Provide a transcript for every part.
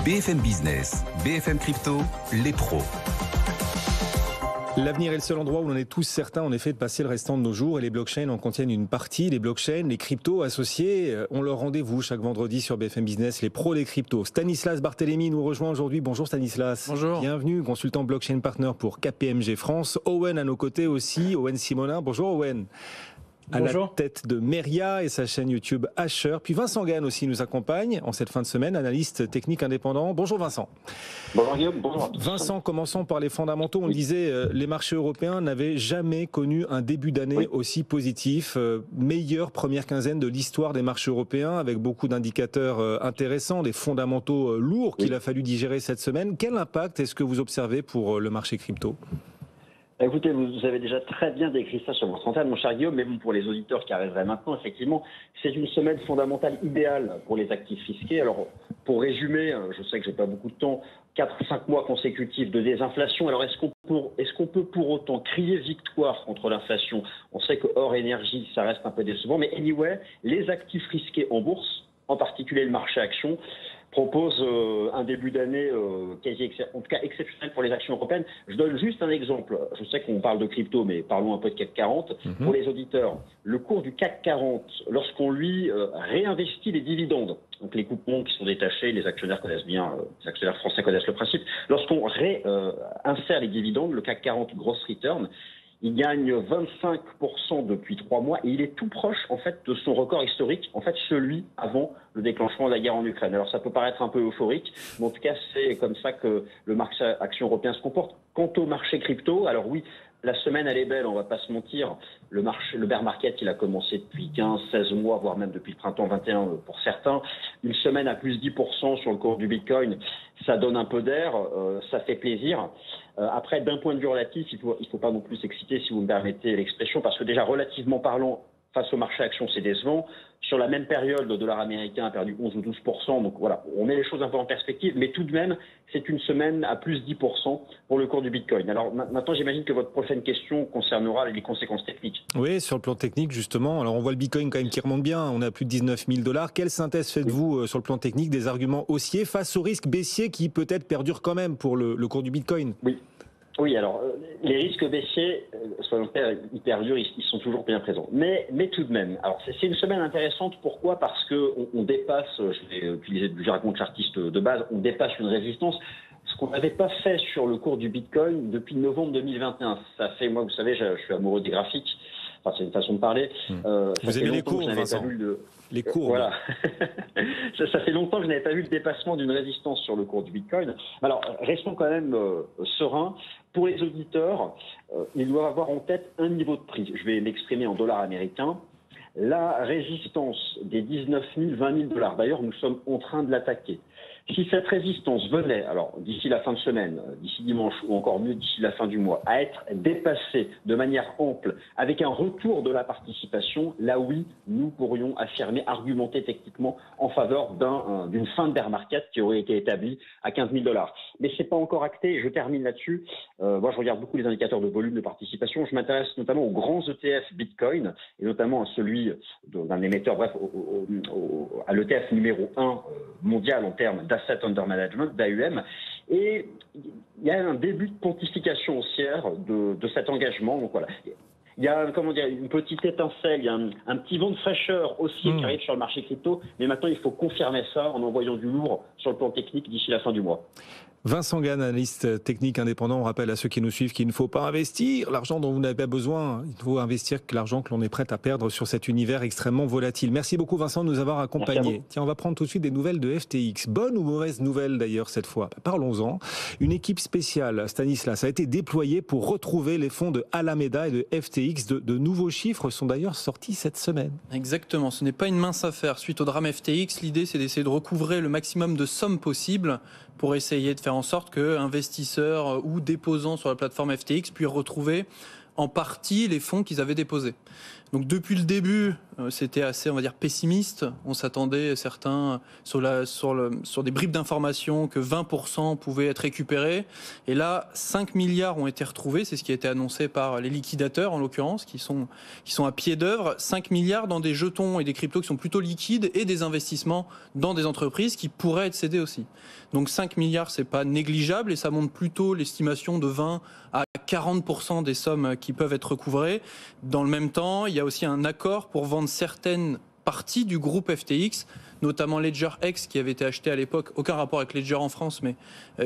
BFM Business, BFM Crypto, les pros. L'avenir est le seul endroit où l'on est tous certains en effet de passer le restant de nos jours et les blockchains en contiennent une partie. Les blockchains, les cryptos associés ont leur rendez-vous chaque vendredi sur BFM Business, les pros des cryptos. Stanislas Barthélémy nous rejoint aujourd'hui. Bonjour Stanislas. Bonjour. Bienvenue, consultant blockchain partner pour KPMG France. Owen à nos côtés aussi, Owen Simonin. Bonjour Owen. À la tête de Meria et sa chaîne YouTube Asher. Puis Vincent Gann aussi nous accompagne en cette fin de semaine, analyste technique indépendant. Bonjour Vincent. Bonjour Guillaume, bonjour à tous. Vincent, commençons par les fondamentaux. On le disait, les marchés européens n'avaient jamais connu un début d'année aussi positif. Meilleure première quinzaine de l'histoire des marchés européens avec beaucoup d'indicateurs intéressants, des fondamentaux lourds qu'il a fallu digérer cette semaine. Quel impact est-ce que vous observez pour le marché crypto ? Écoutez, vous avez déjà très bien décrit ça sur votre antenne, mon cher Guillaume, mais bon, pour les auditeurs qui arriveraient maintenant, effectivement, c'est une semaine fondamentale idéale pour les actifs risqués. Alors, pour résumer, je sais que j'ai pas beaucoup de temps, 4-5 mois consécutifs de désinflation. Alors, est-ce qu'on peut pour autant crier victoire contre l'inflation ? On sait que hors énergie, ça reste un peu décevant, mais anyway, les actifs risqués en bourse, en particulier le marché actions, propose un début d'année en tout cas exceptionnel pour les actions européennes. Je donne juste un exemple. Je sais qu'on parle de crypto, mais parlons un peu de CAC 40. Pour les auditeurs, le cours du CAC 40, lorsqu'on lui réinvestit les dividendes, donc les coupons qui sont détachés, les actionnaires connaissent bien, les actionnaires français connaissent le principe, lorsqu'on insère les dividendes, le CAC 40 gross return, il gagne 25% depuis 3 mois et il est tout proche en fait de son record historique, en fait celui avant le déclenchement de la guerre en Ukraine. Alors ça peut paraître un peu euphorique, mais en tout cas c'est comme ça que le marché action européen se comporte. Quant au marché crypto, alors oui, la semaine elle est belle, on va pas se mentir. Le bear market il a commencé depuis 15-16 mois, voire même depuis le printemps 21 pour certains. Une semaine à plus 10% sur le cours du Bitcoin, ça donne un peu d'air, ça fait plaisir. Après, d'un point de vue relatif, il faut pas non plus s'exciter, si vous me permettez l'expression, parce que déjà relativement parlant, face au marché action, c'est décevant. Sur la même période, le dollar américain a perdu 11 ou 12%. Donc voilà, on met les choses un peu en perspective. Mais tout de même, c'est une semaine à plus 10% pour le cours du Bitcoin. Alors maintenant, j'imagine que votre prochaine question concernera les conséquences techniques. Oui, sur le plan technique, justement. Alors on voit le Bitcoin quand même qui remonte bien. On a plus de 19 000 $. Quelle synthèse faites-vous sur le plan technique des arguments haussiers face au risque baissier qui peut-être perdure quand même pour le cours du Bitcoin ? Oui, alors les risques baissiers, soyons clairs, hyper durs, ils sont toujours bien présents. Mais tout de même, alors c'est une semaine intéressante. Pourquoi ? Parce que on dépasse, je vais utiliser du jargon de chartiste de base, on dépasse une résistance. Ce qu'on n'avait pas fait sur le cours du Bitcoin depuis novembre 2021. Ça fait, moi, vous savez, je suis amoureux des graphiques. Enfin, c'est une façon de parler. Vous aimez les courbes, Vincent ? Les courbes. Voilà. ça fait longtemps que je n'avais pas vu le dépassement d'une résistance sur le cours du Bitcoin. Alors, restons quand même sereins. Pour les auditeurs, ils doivent avoir en tête un niveau de prix. Je vais m'exprimer en dollars américains. La résistance des 19 000, 20 000 $. D'ailleurs, nous sommes en train de l'attaquer. Si cette résistance venait, alors d'ici la fin de semaine, d'ici dimanche ou encore mieux d'ici la fin du mois, à être dépassée de manière ample avec un retour de la participation, là oui, nous pourrions affirmer, argumenter techniquement en faveur d'une fin de bear market qui aurait été établie à 15 000 $. Mais c'est pas encore acté. Je termine là-dessus. Moi, je regarde beaucoup les indicateurs de volume de participation. Je m'intéresse notamment aux grands ETF Bitcoin et notamment à celui d'un émetteur, bref, à l'ETF numéro 1 mondial en termes d'Asset Under Management, d'AUM, et il y a un début de pontification haussière de cet engagement. Donc voilà, il y a une petite étincelle, il y a un petit vent de fraîcheur aussi qui arrive sur le marché crypto, mais maintenant il faut confirmer ça en envoyant du lourd sur le plan technique d'ici la fin du mois. Vincent Gann, analyste technique indépendant, on rappelle à ceux qui nous suivent qu'il ne faut pas investir l'argent dont vous n'avez pas besoin, il faut investir que l'argent que l'on est prêt à perdre sur cet univers extrêmement volatile. Merci beaucoup Vincent de nous avoir accompagnés. Tiens, on va prendre tout de suite des nouvelles de FTX. Bonne ou mauvaise nouvelle d'ailleurs cette fois ? Parlons-en. Une équipe spéciale, Stanislas, a été déployée pour retrouver les fonds de Alameda et de FTX. De nouveaux chiffres sont d'ailleurs sortis cette semaine. Exactement, ce n'est pas une mince affaire. Suite au drame FTX, l'idée c'est d'essayer de recouvrer le maximum de sommes possibles pour essayer de faire en sorte que investisseurs ou déposants sur la plateforme FTX puissent retrouver en partie les fonds qu'ils avaient déposés. Donc depuis le début, c'était assez, on va dire, pessimiste. On s'attendait, certains, sur des bribes d'informations, que 20% pouvaient être récupérés. Et là, 5 milliards ont été retrouvés. C'est ce qui a été annoncé par les liquidateurs, en l'occurrence, qui sont à pied d'œuvre. 5 milliards dans des jetons et des cryptos qui sont plutôt liquides et des investissements dans des entreprises qui pourraient être cédées aussi. Donc 5 milliards, c'est pas négligeable et ça montre plutôt l'estimation de 20 à 40% des sommes qui peuvent être recouvrées. Dans le même temps, il y a aussi un accord pour vendre certaines parties du groupe FTX, notamment Ledger X qui avait été acheté à l'époque, aucun rapport avec Ledger en France, mais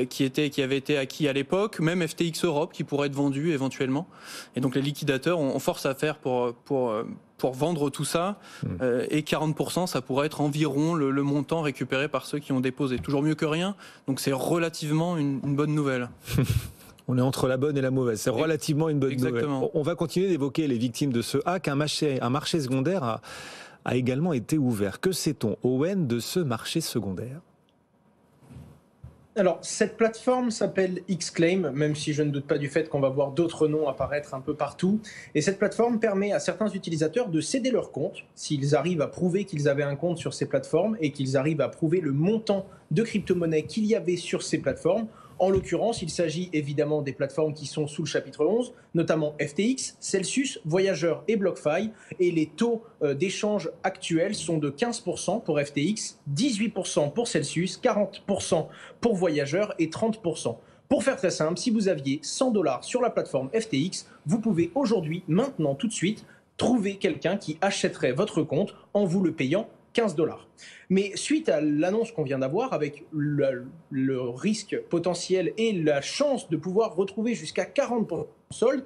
qui avait été acquis à l'époque, même FTX Europe qui pourrait être vendu éventuellement. Et donc les liquidateurs ont force à faire pour vendre tout ça, et 40%, ça pourrait être environ le montant récupéré par ceux qui ont déposé. Toujours mieux que rien, donc c'est relativement une bonne nouvelle. On est entre la bonne et la mauvaise. C'est relativement une bonne nouvelle. On va continuer d'évoquer les victimes de ce hack. Un marché secondaire a également été ouvert. Que sait-on, Owen, de ce marché secondaire ? Alors, cette plateforme s'appelle Xclaim, même si je ne doute pas du fait qu'on va voir d'autres noms apparaître un peu partout. Et cette plateforme permet à certains utilisateurs de céder leur compte, s'ils arrivent à prouver qu'ils avaient un compte sur ces plateformes et qu'ils arrivent à prouver le montant de crypto-monnaies qu'il y avait sur ces plateformes. En l'occurrence, il s'agit évidemment des plateformes qui sont sous le chapitre 11, notamment FTX, Celsius, Voyager et BlockFi. Et les taux d'échange actuels sont de 15% pour FTX, 18% pour Celsius, 40% pour Voyager et 30%. Pour faire très simple, si vous aviez 100 $ sur la plateforme FTX, vous pouvez aujourd'hui, maintenant, tout de suite, trouver quelqu'un qui achèterait votre compte en vous le payant 15 $. Mais suite à l'annonce qu'on vient d'avoir, avec le risque potentiel et la chance de pouvoir retrouver jusqu'à 40% de solde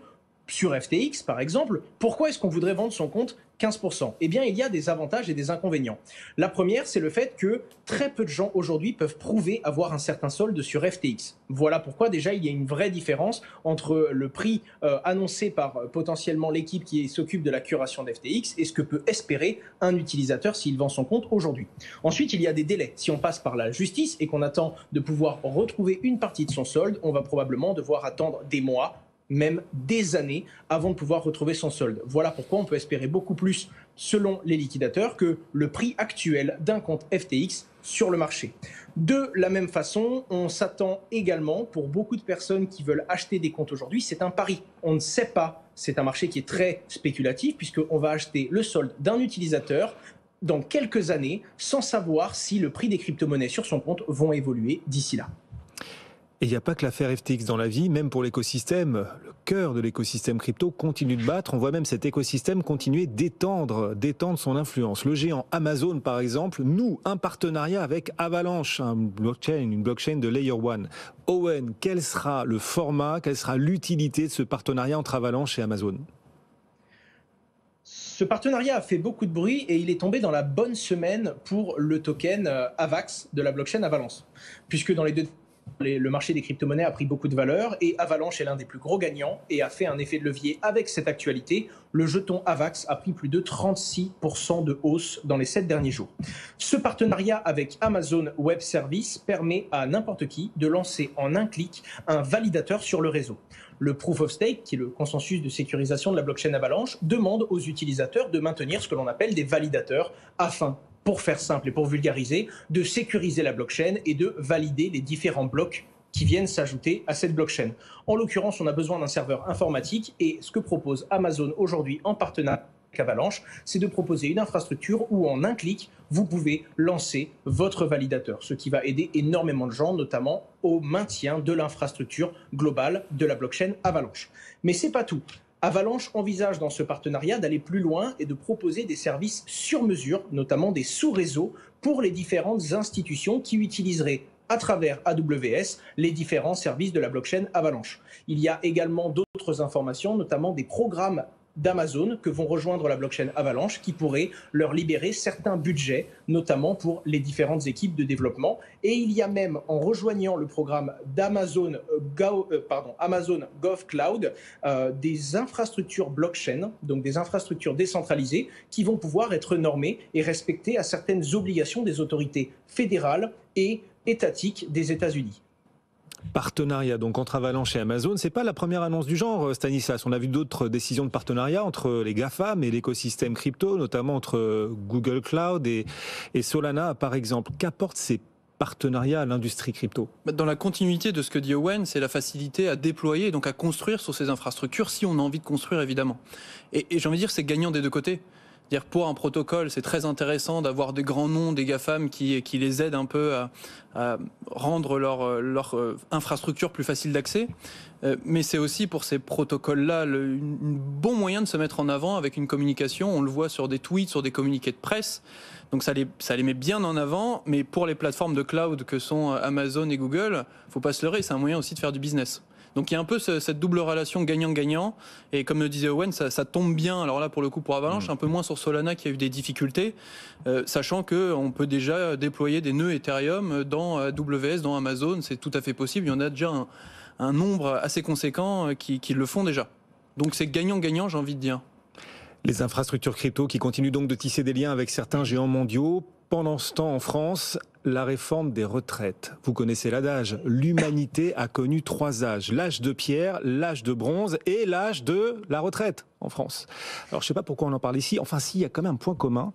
sur FTX, par exemple, pourquoi est-ce qu'on voudrait vendre son compte 15%? Eh bien, il y a des avantages et des inconvénients. La première, c'est le fait que très peu de gens aujourd'hui peuvent prouver avoir un certain solde sur FTX. Voilà pourquoi déjà il y a une vraie différence entre le prix annoncé par potentiellement l'équipe qui s'occupe de la curation d'FTX et ce que peut espérer un utilisateur s'il vend son compte aujourd'hui. Ensuite, il y a des délais. Si on passe par la justice et qu'on attend de pouvoir retrouver une partie de son solde, on va probablement devoir attendre des mois, même des années, avant de pouvoir retrouver son solde. Voilà pourquoi on peut espérer beaucoup plus, selon les liquidateurs, que le prix actuel d'un compte FTX sur le marché. De la même façon, on s'attend également, pour beaucoup de personnes qui veulent acheter des comptes aujourd'hui, c'est un pari. On ne sait pas, c'est un marché qui est très spéculatif, puisqu'on va acheter le solde d'un utilisateur dans quelques années, sans savoir si le prix des crypto-monnaies sur son compte vont évoluer d'ici là. Et il n'y a pas que l'affaire FTX dans la vie, même pour l'écosystème, le cœur de l'écosystème crypto continue de battre. On voit même cet écosystème continuer d'étendre son influence. Le géant Amazon, par exemple, noue un partenariat avec Avalanche, une blockchain de Layer 1. Owen, quel sera le format, quelle sera l'utilité de ce partenariat entre Avalanche et Amazon ? Ce partenariat a fait beaucoup de bruit et il est tombé dans la bonne semaine pour le token AVAX de la blockchain Avalanche. Puisque dans les deux le marché des crypto-monnaies a pris beaucoup de valeur et Avalanche est l'un des plus gros gagnants et a fait un effet de levier avec cette actualité. Le jeton AVAX a pris plus de 36% de hausse dans les 7 derniers jours. Ce partenariat avec Amazon Web Services permet à n'importe qui de lancer en un clic un validateur sur le réseau. Le Proof of Stake, qui est le consensus de sécurisation de la blockchain Avalanche, demande aux utilisateurs de maintenir ce que l'on appelle des validateurs afin, pour faire simple et pour vulgariser, de sécuriser la blockchain et de valider les différents blocs qui viennent s'ajouter à cette blockchain. En l'occurrence, on a besoin d'un serveur informatique et ce que propose Amazon aujourd'hui en partenariat avec Avalanche, c'est de proposer une infrastructure où en un clic, vous pouvez lancer votre validateur, ce qui va aider énormément de gens, notamment au maintien de l'infrastructure globale de la blockchain Avalanche. Mais c'est pas tout. Avalanche envisage dans ce partenariat d'aller plus loin et de proposer des services sur mesure, notamment des sous-réseaux, pour les différentes institutions qui utiliseraient à travers AWS les différents services de la blockchain Avalanche. Il y a également d'autres informations, notamment des programmes d'Amazon que vont rejoindre la blockchain Avalanche qui pourraient leur libérer certains budgets, notamment pour les différentes équipes de développement. Et il y a même, en rejoignant le programme d'Amazon Amazon GovCloud, des infrastructures blockchain, donc des infrastructures décentralisées, qui vont pouvoir être normées et respecter à certaines obligations des autorités fédérales et étatiques des États-Unis. Partenariat donc entre Avalanche et Amazon, c'est pas la première annonce du genre, Stanislas. On a vu d'autres décisions de partenariat entre les GAFAM et l'écosystème crypto, notamment entre Google Cloud et Solana, par exemple. Qu'apportent ces partenariat à l'industrie crypto? Dans la continuité de ce que dit Owen, c'est la facilité à déployer et donc à construire sur ces infrastructures si on a envie de construire, évidemment. Et j'ai envie de dire, c'est gagnant des deux côtés. Dire pour un protocole, c'est très intéressant d'avoir des grands noms, des GAFAM qui les aident un peu à rendre leur infrastructure plus facile d'accès. Mais c'est aussi pour ces protocoles-là un bon moyen de se mettre en avant avec une communication. On le voit sur des tweets, sur des communiqués de presse. Donc ça les met bien en avant. Mais pour les plateformes de cloud que sont Amazon et Google, faut pas se leurrer, c'est un moyen aussi de faire du business. Donc il y a un peu cette double relation gagnant-gagnant. Et comme le disait Owen, ça tombe bien. Alors là, pour le coup, pour Avalanche, un peu moins sur Solana qui a eu des difficultés, sachant qu'on peut déjà déployer des nœuds Ethereum dans AWS, dans Amazon. C'est tout à fait possible. Il y en a déjà un nombre assez conséquent qui le font déjà. Donc c'est gagnant-gagnant, j'ai envie de dire. Les infrastructures crypto qui continuent donc de tisser des liens avec certains géants mondiaux. Pendant ce temps, en France, la réforme des retraites. Vous connaissez l'adage. L'humanité a connu 3 âges. L'âge de pierre, l'âge de bronze et l'âge de la retraite en France. Alors, je ne sais pas pourquoi on en parle ici. Enfin, si, il y a quand même un point commun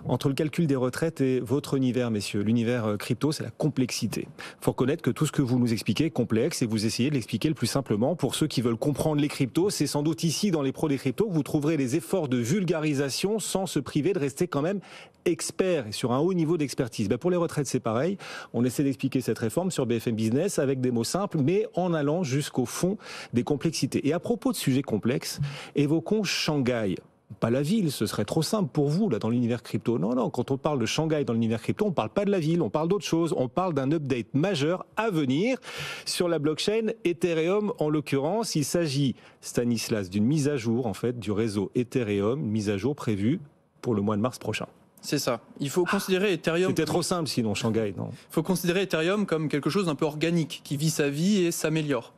entre le calcul des retraites et votre univers, messieurs. L'univers crypto, c'est la complexité. Il faut reconnaître que tout ce que vous nous expliquez est complexe et vous essayez de l'expliquer le plus simplement. Pour ceux qui veulent comprendre les cryptos, c'est sans doute ici, dans les pros des cryptos, que vous trouverez les efforts de vulgarisation sans se priver de rester quand même expert et sur un haut niveau d'expertise. Pour les retraites, c'est pareil. On essaie d'expliquer cette réforme sur BFM Business avec des mots simples, mais en allant jusqu'au fond des complexités. Et à propos de sujets complexes, évoquons Shanghai. Pas la ville, ce serait trop simple pour vous, là, dans l'univers crypto. Non, quand on parle de Shanghai dans l'univers crypto, on ne parle pas de la ville, on parle d'autre chose. On parle d'un update majeur à venir sur la blockchain Ethereum, en l'occurrence. Il s'agit, Stanislas, d'une mise à jour, en fait, du réseau Ethereum, mise à jour prévue pour le mois de mars prochain. C'est ça. Il faut considérer Ethereum... C'était trop simple sinon, Shanghai, non? Il faut considérer Ethereum comme quelque chose d'un peu organique, qui vit sa vie et s'améliore.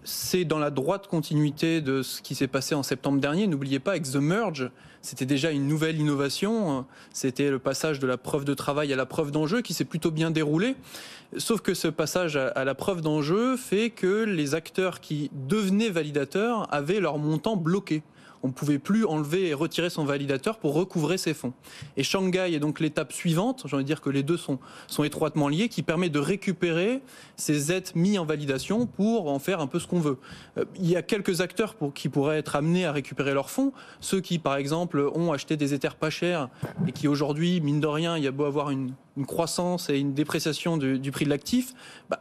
C'est dans la droite continuité de ce qui s'est passé en septembre dernier. N'oubliez pas, avec The Merge, c'était déjà une nouvelle innovation. C'était le passage de la preuve de travail à la preuve d'enjeu qui s'est plutôt bien déroulé. Sauf que ce passage à la preuve d'enjeu fait que les acteurs qui devenaient validateurs avaient leur montant bloqué. On ne pouvait plus enlever et retirer son validateur pour recouvrer ses fonds. Et Shanghai est donc l'étape suivante, j'ai envie de dire que les deux sont étroitement liés, qui permet de récupérer ces êtres mis en validation pour en faire un peu ce qu'on veut. Il y a quelques acteurs qui pourraient être amenés à récupérer leurs fonds. Ceux qui, par exemple, ont acheté des Ethers pas chers et qui aujourd'hui, mine de rien, il y a beau avoir une croissance et une dépréciation du prix de l'actif,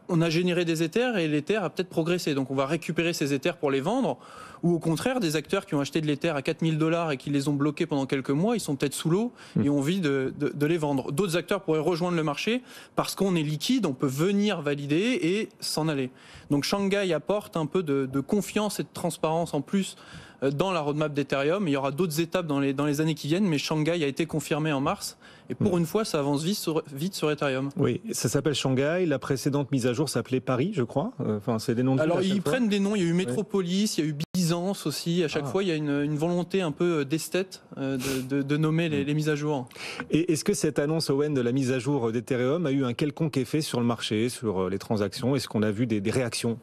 on a généré des Ethers et l'Ether a peut-être progressé. Donc on va récupérer ces Ethers pour les vendre. Ou au contraire, des acteurs qui ont acheté de l'Ether à 4 000 $ et qui les ont bloqués pendant quelques mois, ils sont peut-être sous l'eau et ont envie de les vendre. D'autres acteurs pourraient rejoindre le marché parce qu'on est liquide, on peut venir valider et s'en aller. Donc Shanghai apporte un peu de confiance et de transparence en plus dans la roadmap d'Ethereum. Il y aura d'autres étapes dans les années qui viennent, mais Shanghai a été confirmé en mars. Et pour une fois, ça avance vite sur Ethereum. Oui, ça s'appelle Shanghai. La précédente mise à jour s'appelait Paris, je crois. Enfin, c'est des noms de Alors, villes ils prennent des noms. Il y a eu Métropolis, il y a eu Byzance aussi. À chaque fois, il y a une volonté un peu d'esthète de nommer les mises à jour. Et est-ce que cette annonce, Owen, de la mise à jour d'Ethereum a eu un quelconque effet sur le marché, sur les transactions? Est-ce qu'on a vu des réactions?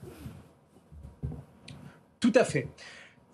Tout à fait.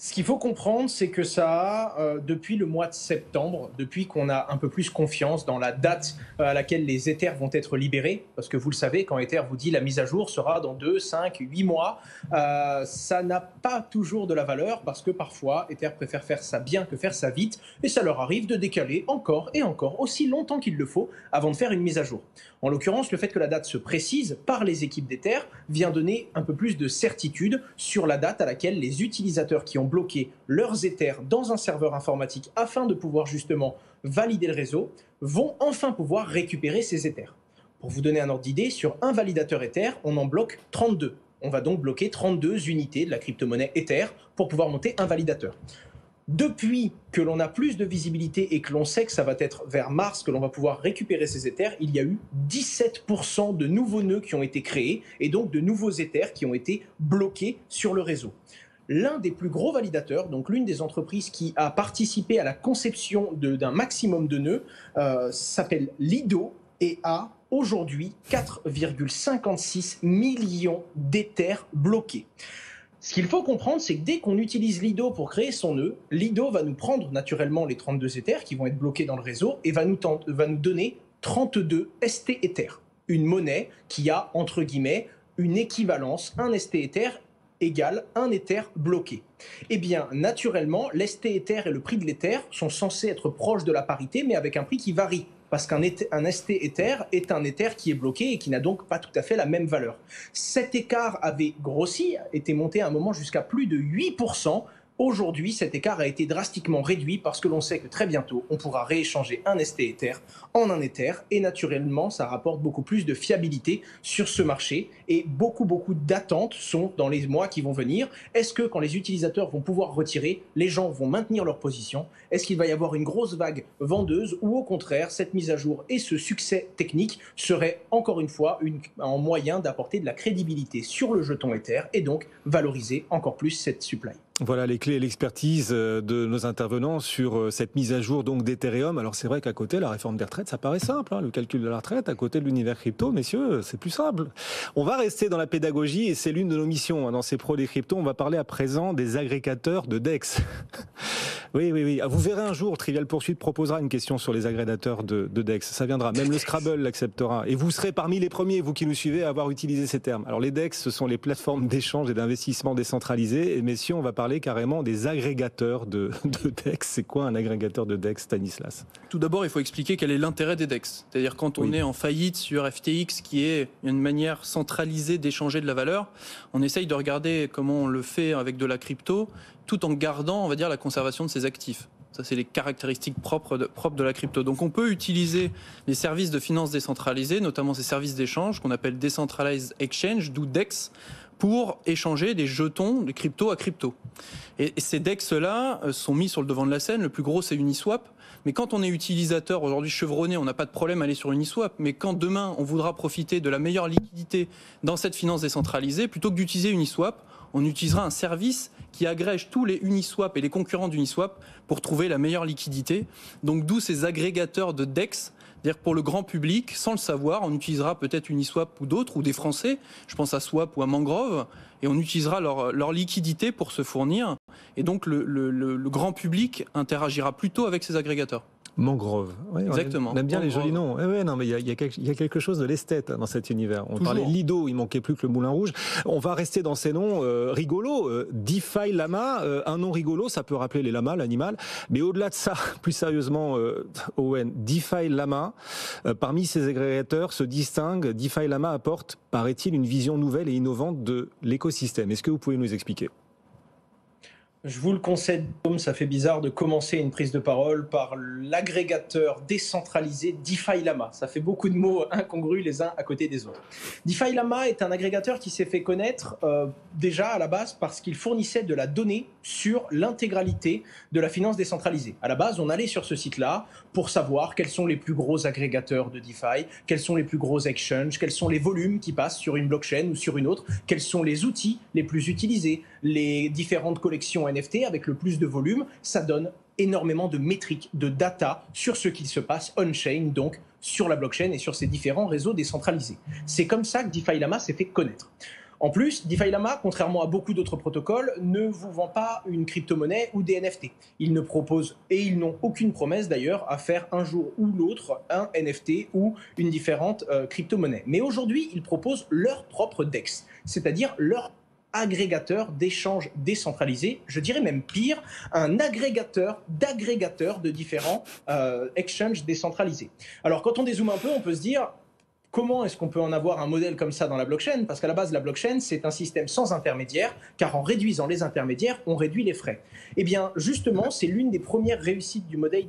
Ce qu'il faut comprendre, c'est que ça a, depuis le mois de septembre, depuis qu'on a un peu plus confiance dans la date à laquelle les Ethers vont être libérés, parce que vous le savez, quand Ether vous dit la mise à jour sera dans 2, 5, 8 mois, ça n'a pas toujours de la valeur, parce que parfois, Ether préfère faire ça bien que faire ça vite, et ça leur arrive de décaler encore et encore, aussi longtemps qu'il le faut, avant de faire une mise à jour. En l'occurrence, le fait que la date se précise par les équipes d'Ether vient donner un peu plus de certitude sur la date à laquelle les utilisateurs qui ont bloqué leurs Ethers dans un serveur informatique afin de pouvoir justement valider le réseau vont enfin pouvoir récupérer ces Ethers. Pour vous donner un ordre d'idée, sur un validateur Ether, on en bloque 32. On va donc bloquer 32 unités de la crypto-monnaie Ether pour pouvoir monter un validateur. Depuis que l'on a plus de visibilité et que l'on sait que ça va être vers mars que l'on va pouvoir récupérer ces Ethers, il y a eu 17% de nouveaux nœuds qui ont été créés et donc de nouveaux Ethers qui ont été bloqués sur le réseau. L'un des plus gros validateurs, donc l'une des entreprises qui a participé à la conception d'un maximum de nœuds, s'appelle Lido et a aujourd'hui 4,56 millions d'Ethers bloqués. Ce qu'il faut comprendre, c'est que dès qu'on utilise Lido pour créer son nœud, Lido va nous prendre naturellement les 32 Ethers qui vont être bloqués dans le réseau et va nous donner 32 ST Ethers. Une monnaie qui a, entre guillemets, une équivalence, un ST Ether égale un Ether bloqué. Eh bien, naturellement, l'ST Ether et le prix de l'Ether sont censés être proches de la parité, mais avec un prix qui varie. Parce qu'un ST Ether est un Ether qui est bloqué et qui n'a donc pas tout à fait la même valeur. Cet écart avait grossi, était monté à un moment jusqu'à plus de 8%. Aujourd'hui, cet écart a été drastiquement réduit parce que l'on sait que très bientôt, on pourra rééchanger un ST Ether en un Ether et naturellement, ça rapporte beaucoup plus de fiabilité sur ce marché et beaucoup d'attentes sont dans les mois qui vont venir. Est-ce que quand les utilisateurs vont pouvoir retirer, les gens vont maintenir leur position? Est-ce qu'il va y avoir une grosse vague vendeuse ou au contraire, cette mise à jour et ce succès technique serait encore une fois un moyen d'apporter de la crédibilité sur le jeton Ether et donc valoriser encore plus cette supply? Voilà les clés et l'expertise de nos intervenants sur cette mise à jour donc d'Ethereum. Alors c'est vrai qu'à côté, la réforme des retraites, ça paraît simple, le calcul de la retraite, à côté de l'univers crypto, messieurs, c'est plus simple. On va rester dans la pédagogie et c'est l'une de nos missions dans ces pros des cryptos. On va parler à présent des agrégateurs de DEX. Oui. Vous verrez un jour, Trivial Poursuite proposera une question sur les agrégateurs de DEX. Ça viendra, même le Scrabble l'acceptera. Et vous serez parmi les premiers, vous qui nous suivez, à avoir utilisé ces termes. Alors les DEX, ce sont les plateformes d'échange et d'investissement décentralisées. Et messieurs, on va parler carrément des agrégateurs de DEX. C'est quoi un agrégateur de DEX, Stanislas? Tout d'abord, il faut expliquer quel est l'intérêt des DEX. C'est-à-dire quand on est en faillite sur FTX, qui est une manière centralisée d'échanger de la valeur, on essaye de regarder comment on le fait avec de la crypto, tout en gardant, on va dire, la conservation de ses actifs. Ça, c'est les caractéristiques propres de la crypto. Donc, on peut utiliser les services de finance décentralisés, notamment ces services d'échange qu'on appelle Decentralized Exchange, d'où DEX, pour échanger des jetons de crypto à crypto. Et ces DEX-là sont mis sur le devant de la scène. Le plus gros, c'est Uniswap. Mais quand on est utilisateur aujourd'hui chevronné, on n'a pas de problème à aller sur Uniswap. Mais quand demain, on voudra profiter de la meilleure liquidité dans cette finance décentralisée, plutôt que d'utiliser Uniswap, on utilisera un service qui agrège tous les Uniswap et les concurrents d'Uniswap pour trouver la meilleure liquidité. Donc d'où ces agrégateurs de DEX. C'est-à-dire pour le grand public, sans le savoir, on utilisera peut-être Uniswap ou d'autres, ou des Français, je pense à Swap ou à Mangrove, et on utilisera leur liquidité pour se fournir. Et donc le grand public interagira plutôt avec ces agrégateurs. Mangrove. Ouais, exactement. On aime bien Mangrove. Les jolis noms. Non, mais il y a quelque chose de l'esthète dans cet univers. On parlait Lido, il manquait plus que le Moulin Rouge. On va rester dans ces noms rigolos. DeFi Lama, un nom rigolo, ça peut rappeler les lamas, l'animal. Mais au-delà de ça, plus sérieusement, Owen, DeFi Lama, parmi ces agrégateurs, se distingue. DeFi Lama apporte, paraît-il, une vision nouvelle et innovante de l'écosystème. Est-ce que vous pouvez nous expliquer ? Je vous le concède, ça fait bizarre de commencer une prise de parole par l'agrégateur décentralisé DeFi Lama. Ça fait beaucoup de mots incongrus les uns à côté des autres. DeFi Lama est un agrégateur qui s'est fait connaître déjà à la base parce qu'il fournissait de la donnée sur l'intégralité de la finance décentralisée. À la base, on allait sur ce site-là pour savoir quels sont les plus gros agrégateurs de DeFi, quels sont les plus gros exchanges, quels sont les volumes qui passent sur une blockchain ou sur une autre, quels sont les outils les plus utilisés, les différentes collections NFT avec le plus de volume. Ça donne énormément de métriques, de data sur ce qu'il se passe on-chain, donc sur la blockchain et sur ces différents réseaux décentralisés. C'est comme ça que DeFi Lama s'est fait connaître. En plus, DeFi Lama, contrairement à beaucoup d'autres protocoles, ne vous vend pas une crypto-monnaie ou des NFT. Ils ne proposent, et ils n'ont aucune promesse d'ailleurs, à faire un jour ou l'autre un NFT ou une différente crypto-monnaie. Mais aujourd'hui, ils proposent leur propre DEX, c'est-à-dire leur agrégateur d'échanges décentralisés, je dirais même pire, un agrégateur d'agrégateurs de différents exchanges décentralisés. Alors quand on dézoome un peu, on peut se dire comment est-ce qu'on peut en avoir un modèle comme ça dans la blockchain? Parce qu'à la base, la blockchain, c'est un système sans intermédiaire, car en réduisant les intermédiaires, on réduit les frais. Eh bien, justement, c'est l'une des premières réussites du modèle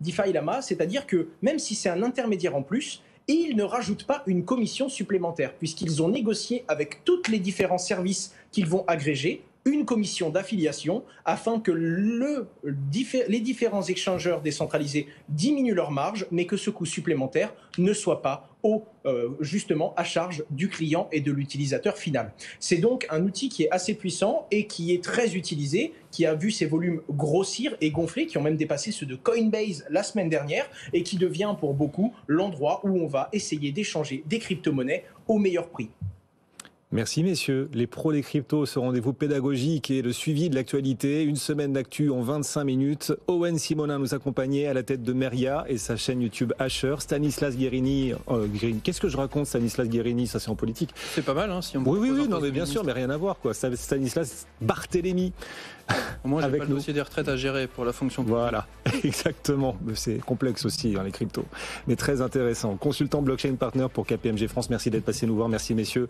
DeFi Lama, c'est-à-dire que même si c'est un intermédiaire en plus, ils ne rajoutent pas une commission supplémentaire, puisqu'ils ont négocié avec tous les différents services qu'ils vont agréger une commission d'affiliation afin que les différents échangeurs décentralisés diminuent leur marge, mais que ce coût supplémentaire ne soit pas justement à charge du client et de l'utilisateur final. C'est donc un outil qui est assez puissant et qui est très utilisé, qui a vu ses volumes grossir et gonfler, qui ont même dépassé ceux de Coinbase la semaine dernière et qui devient pour beaucoup l'endroit où on va essayer d'échanger des crypto-monnaies au meilleur prix. Merci messieurs. Les pros des cryptos, ce rendez-vous pédagogique et le suivi de l'actualité. Une semaine d'actu en 25 minutes. Owen Simonin nous accompagnait à la tête de Meria et sa chaîne YouTube Asher. Stanislas Guérini. Qu'est-ce que je raconte, Stanislas Guérini? Ça, c'est en politique. C'est pas mal, hein, si on Oui, non, mais bien sûr, mais rien à voir, quoi. Stanislas Barthélémy. Au moins, j'ai avec pas le dossier des retraites à gérer pour la fonction publique. Voilà, exactement. C'est complexe aussi, les cryptos. Mais très intéressant. Consultant blockchain partner pour KPMG France. Merci d'être passé nous voir. Merci, messieurs.